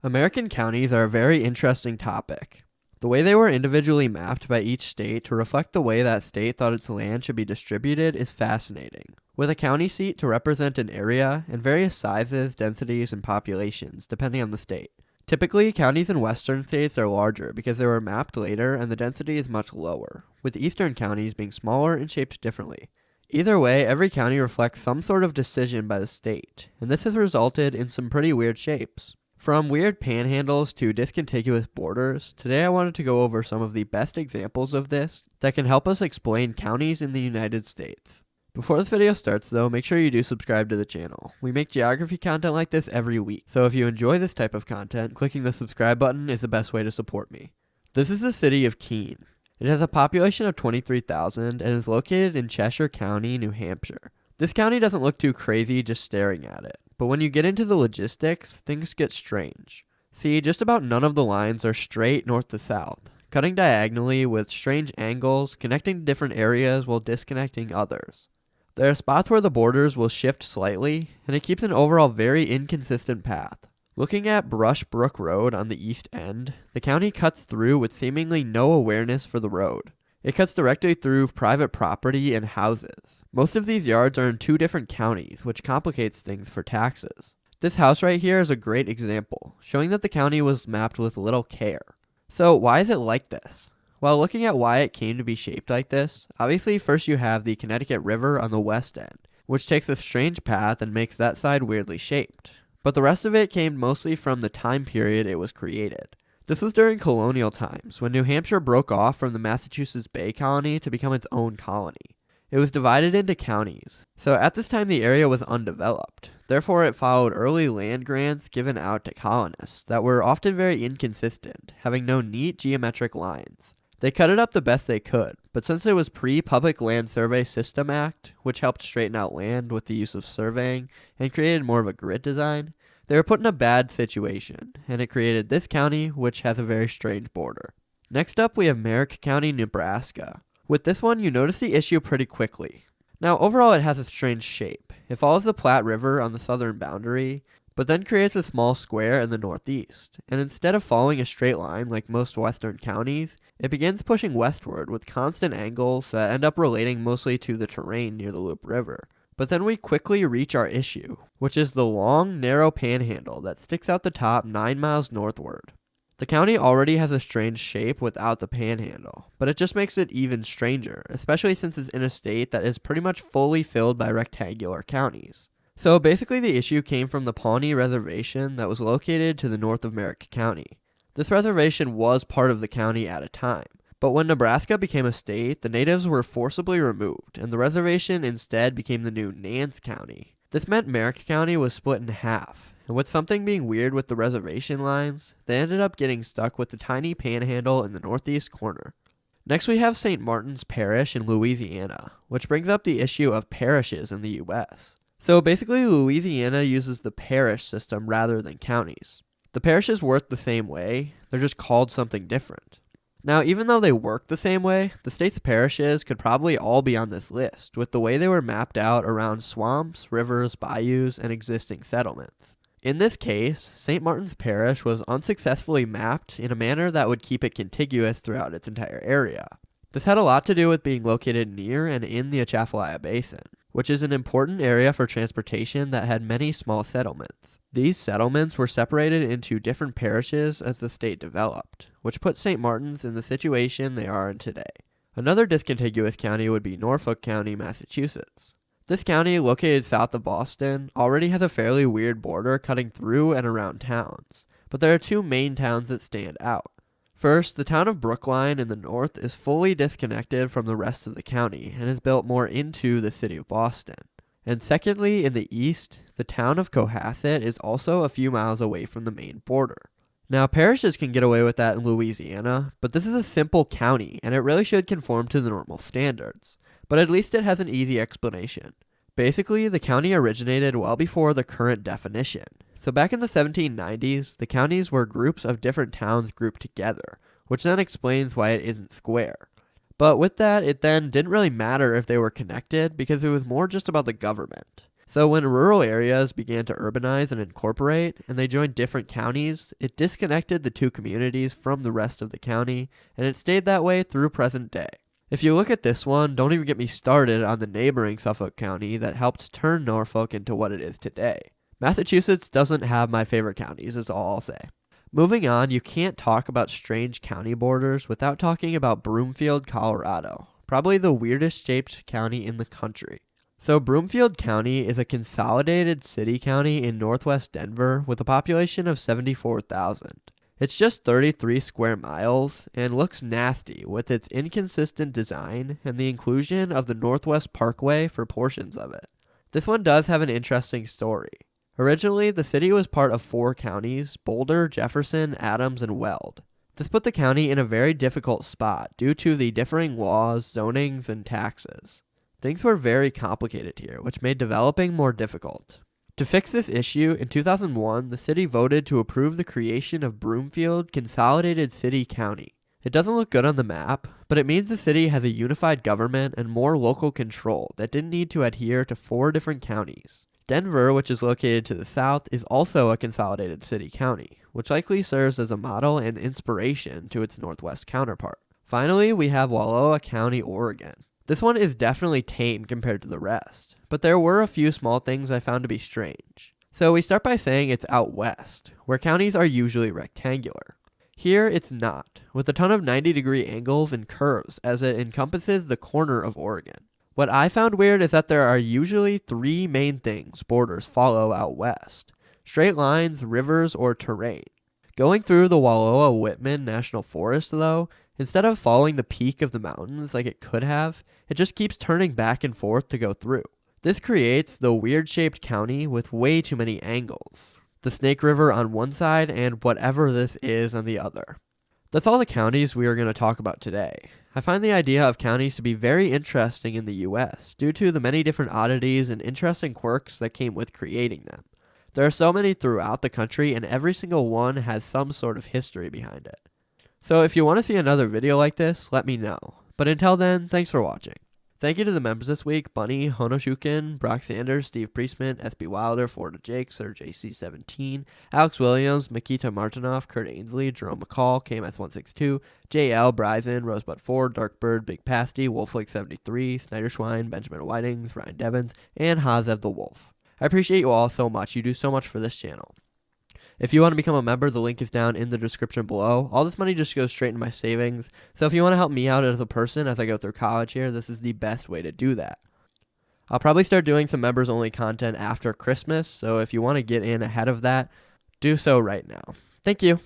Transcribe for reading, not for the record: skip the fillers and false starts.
American counties are a very interesting topic. The way they were individually mapped by each state to reflect the way that state thought its land should be distributed is fascinating, with a county seat to represent an area and various sizes, densities, and populations depending on the state. Typically, counties in western states are larger because they were mapped later and the density is much lower, with eastern counties being smaller and shaped differently. Either way, every county reflects some sort of decision by the state, and this has resulted in some pretty weird shapes. From weird panhandles to discontiguous borders, today I wanted to go over some of the best examples of this that can help us explain counties in the United States. Before this video starts though, make sure you do subscribe to the channel. We make geography content like this every week, so if you enjoy this type of content, clicking the subscribe button is the best way to support me. This is the city of Keene. It has a population of 23,000 and is located in Cheshire County, New Hampshire. This county doesn't look too crazy just staring at it, but when you get into the logistics, things get strange. See, just about none of the lines are straight north to south, cutting diagonally with strange angles, connecting to different areas while disconnecting others. There are spots where the borders will shift slightly, and it keeps an overall very inconsistent path. Looking at Brush Brook Road on the east end, the county cuts through with seemingly no awareness for the road. It cuts directly through private property and houses. Most of these yards are in two different counties, which complicates things for taxes. This house right here is a great example, showing that the county was mapped with little care. So why is it like this? Well, looking at why it came to be shaped like this, obviously first you have the Connecticut River on the west end, which takes a strange path and makes that side weirdly shaped. But the rest of it came mostly from the time period it was created. This was during colonial times, when New Hampshire broke off from the Massachusetts Bay Colony to become its own colony. It was divided into counties, so at this time the area was undeveloped. Therefore, it followed early land grants given out to colonists that were often very inconsistent, having no neat geometric lines. They cut it up the best they could, but since it was pre-Public Land Survey System Act, which helped straighten out land with the use of surveying and created more of a grid design, they were put in a bad situation, and it created this county, which has a very strange border. Next up, we have Merrick County, Nebraska. With this one, you notice the issue pretty quickly. Now, overall, it has a strange shape. It follows the Platte River on the southern boundary, but then creates a small square in the northeast, and instead of following a straight line like most western counties, it begins pushing westward with constant angles that end up relating mostly to the terrain near the Loup River. But then we quickly reach our issue, which is the long, narrow panhandle that sticks out the top 9 miles northward. The county already has a strange shape without the panhandle, but it just makes it even stranger, especially since it's in a state that is pretty much fully filled by rectangular counties. So basically the issue came from the Pawnee Reservation that was located to the north of Merrick County. This reservation was part of the county at a time, but when Nebraska became a state, the natives were forcibly removed, and the reservation instead became the new Nance County. This meant Merrick County was split in half, and with something being weird with the reservation lines, they ended up getting stuck with the tiny panhandle in the northeast corner. Next we have St. Martin's Parish in Louisiana, which brings up the issue of parishes in the US. So basically Louisiana uses the parish system rather than counties. The parishes work the same way, they're just called something different. Now, even though they work the same way, the state's parishes could probably all be on this list, with the way they were mapped out around swamps, rivers, bayous, and existing settlements. In this case, St. Martin's Parish was unsuccessfully mapped in a manner that would keep it contiguous throughout its entire area. This had a lot to do with being located near and in the Atchafalaya Basin, which is an important area for transportation that had many small settlements. These settlements were separated into different parishes as the state developed, which put St. Martin's in the situation they are in today. Another discontiguous county would be Norfolk County, Massachusetts. This county, located south of Boston, already has a fairly weird border cutting through and around towns, but there are two main towns that stand out. First, the town of Brookline in the north is fully disconnected from the rest of the county and is built more into the city of Boston. And secondly, in the east, the town of Cohasset is also a few miles away from the main border. Now, parishes can get away with that in Louisiana, but this is a simple county, and it really should conform to the normal standards. But at least it has an easy explanation. Basically, the county originated well before the current definition. So back in the 1790s, the counties were groups of different towns grouped together, which then explains why it isn't square. But with that, it then didn't really matter if they were connected because it was more just about the government. So when rural areas began to urbanize and incorporate, and they joined different counties, it disconnected the two communities from the rest of the county, and it stayed that way through present day. If you look at this one, don't even get me started on the neighboring Suffolk County that helped turn Norfolk into what it is today. Massachusetts doesn't have my favorite counties, is all I'll say. Moving on, you can't talk about strange county borders without talking about Broomfield, Colorado, probably the weirdest shaped county in the country. So Broomfield County is a consolidated city county in northwest Denver with a population of 74,000. It's just 33 square miles and looks nasty with its inconsistent design and the inclusion of the Northwest Parkway for portions of it. This one does have an interesting story. Originally, the city was part of 4 counties: Boulder, Jefferson, Adams, and Weld. This put the county in a very difficult spot due to the differing laws, zonings, and taxes. Things were very complicated here, which made developing more difficult. To fix this issue, in 2001, the city voted to approve the creation of Broomfield Consolidated City County. It doesn't look good on the map, but it means the city has a unified government and more local control that didn't need to adhere to 4 different counties. Denver, which is located to the south, is also a consolidated city county, which likely serves as a model and inspiration to its northwest counterpart. Finally, we have Wallowa County, Oregon. This one is definitely tame compared to the rest, but there were a few small things I found to be strange. So we start by saying it's out west, where counties are usually rectangular. Here it's not, with a ton of 90-degree angles and curves as it encompasses the corner of Oregon. What I found weird is that there are usually 3 main things borders follow out west: straight lines, rivers, or terrain. Going through the Wallowa Whitman National Forest, though, instead of following the peak of the mountains like it could have, it just keeps turning back and forth to go through. This creates the weird-shaped county with way too many angles. The Snake River on one side and whatever this is on the other. That's all the counties we are going to talk about today. I find the idea of counties to be very interesting in the US due to the many different oddities and interesting quirks that came with creating them. There are so many throughout the country, and every single one has some sort of history behind it. So if you want to see another video like this, let me know. But until then, thanks for watching. Thank you to the members this week: Bunny, Honoshukin, Brock Sanders, Steve Priestman, SB Wilder, Florida Jake, Sir JC17, Alex Williams, Makita Martinoff, Kurt Ainsley, Jerome McCall, KMS162, JL, Bryson, Rosebud 4, Darkbird, Big Pasty, Wolflake73, Snyder Schwein, Benjamin Whitings, Ryan Devins, and Hazev the Wolf. I appreciate you all so much. You do so much for this channel. If you want to become a member, the link is down in the description below. All this money just goes straight into my savings. So if you want to help me out as a person as I go through college here, this is the best way to do that. I'll probably start doing some members only content after Christmas. So if you want to get in ahead of that, do so right now. Thank you.